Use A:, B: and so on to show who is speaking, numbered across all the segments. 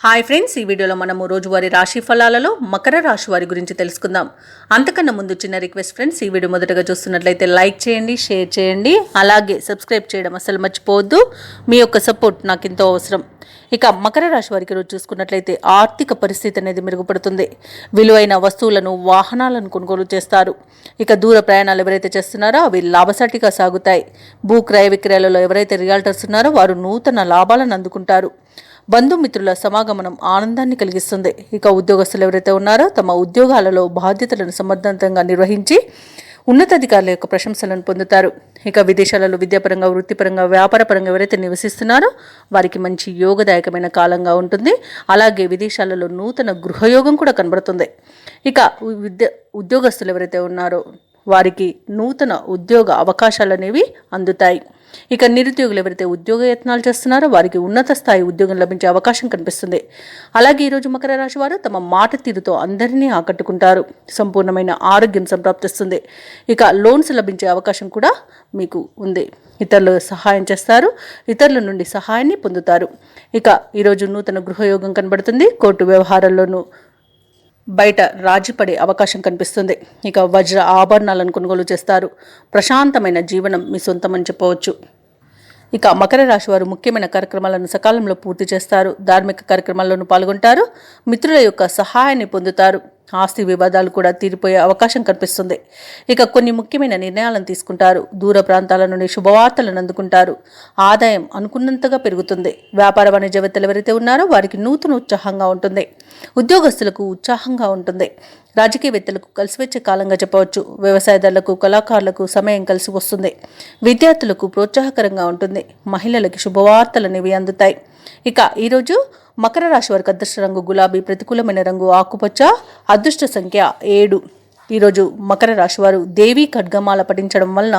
A: Hi friends, ఈ వీడియోలో మనము రోజువారీ రాశి ఫలాలలో మకర రాశి వారి గురించి తెలుసుకుందాం. అంతకన్నా ముందు చిన్న రిక్వెస్ట్ ఫ్రెండ్స్, ఈ వీడియో మొదటగా చూస్తున్నట్లయితే లైక్ చేయండి, షేర్ చేయండి, అలాగే సబ్స్క్రైబ్ చేయడం అసలు మర్చిపోవద్దు. మీ యొక్క సపోర్ట్ నాకు ఎంతో అవసరం. ఇక మకర రాశి వారికి రోజు చూసుకున్నట్లయితే ఆర్థిక పరిస్థితి అనేది మెరుగుపడుతుంది. విలువైన వస్తువులను, వాహనాలను కొనుగోలు చేస్తారు. ఇక దూర ప్రయాణాలు ఎవరైతే చేస్తున్నారో అవి లాభసాటిగా సాగుతాయి. భూ క్రయ విక్రయాలలో ఎవరైతే రియాల్టర్స్ ఉన్నారో వారు నూతన లాభాలను అందుకుంటారు. బంధుమిత్రుల సమాగమనం ఆనందాన్ని కలిగిస్తుంది. ఇక ఉద్యోగస్తులు ఎవరైతే ఉన్నారో తమ ఉద్యోగాలలో బాధ్యతలను సమర్థవంతంగా నిర్వహించి ఉన్నతాధికారుల యొక్క ప్రశంసలను పొందుతారు. ఇక విదేశాలలో విద్యాపరంగా, వృత్తిపరంగా, వ్యాపారపరంగా ఎవరైతే నివసిస్తున్నారో వారికి మంచి యోగదాయకమైన కాలంగా ఉంటుంది. అలాగే విదేశాలలో నూతన గృహయోగం కూడా కనబడుతుంది. ఇక ఉద్యోగస్తులు ఎవరైతే ఉన్నారో వారికి నూతన ఉద్యోగ అవకాశాలు అనేవి అందుతాయి. ఇక నిరుద్యోగులు ఎవరైతే ఉద్యోగ యత్నాలు చేస్తున్నారో వారికి ఉన్నత స్థాయి ఉద్యోగం లభించే అవకాశం కనిపిస్తుంది. అలాగే ఈరోజు మకర రాశి వారు తమ మాట తీరుతో అందరినీ ఆకట్టుకుంటారు. సంపూర్ణమైన ఆరోగ్యం సంప్రాప్తిస్తుంది. ఇక లోన్స్ లభించే అవకాశం కూడా మీకు ఉంది. ఇతరులు సహాయం చేస్తారు, ఇతరుల నుండి సహాయాన్ని పొందుతారు. ఇక ఈరోజు నూతన గృహయోగం కనబడుతుంది. కోర్టు వ్యవహారాల్లోనూ బయట రాజీ పడే అవకాశం కనిపిస్తుంది. ఇక వజ్ర ఆభరణాలను కొనుగోలు చేస్తారు. ప్రశాంతమైన జీవనం మీ సొంతమని చెప్పవచ్చు. ఇక మకర రాశి వారు ముఖ్యమైన కార్యక్రమాలను సకాలంలో పూర్తి చేస్తారు. ధార్మిక కార్యక్రమాల్లోనూ పాల్గొంటారు. మిత్రుల యొక్క సహాయాన్ని పొందుతారు. ఆస్తి వివాదాలు కూడా తీరిపోయే అవకాశం కనిపిస్తుంది. ఇక కొన్ని ముఖ్యమైన నిర్ణయాలను తీసుకుంటారు. దూర ప్రాంతాల నుండి శుభవార్తలను అందుకుంటారు. ఆదాయం అనుకున్నంతగా పెరుగుతుంది. వ్యాపార వాణిజ్యవేత్తలు ఎవరైతే ఉన్నారో వారికి నూతన ఉత్సాహంగా ఉంటుంది. ఉద్యోగస్తులకు ఉత్సాహంగా ఉంటుంది. రాజకీయవేత్తలకు కలిసి వచ్చే కాలంగా చెప్పవచ్చు. వ్యవసాయదారులకు, కళాకారులకు సమయం కలిసి వస్తుంది. విద్యార్థులకు ప్రోత్సాహకరంగా ఉంటుంది. మహిళలకి శుభవార్తలు అనేవి అందుతాయి. ఇక ఈరోజు మకర రాశి వారికి అదృష్ట రంగు గులాబీ, ప్రతికూలమైన రంగు ఆకుపచ్చ, అదృష్ట సంఖ్య 7. ఈరోజు మకర రాశి వారు దేవీ ఖడ్గమాల పఠించడం వలన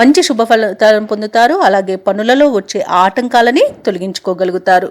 A: మంచి శుభ ఫలితాలను పొందుతారు. అలాగే పనులలో వచ్చే ఆటంకాలని తొలగించుకోగలుగుతారు.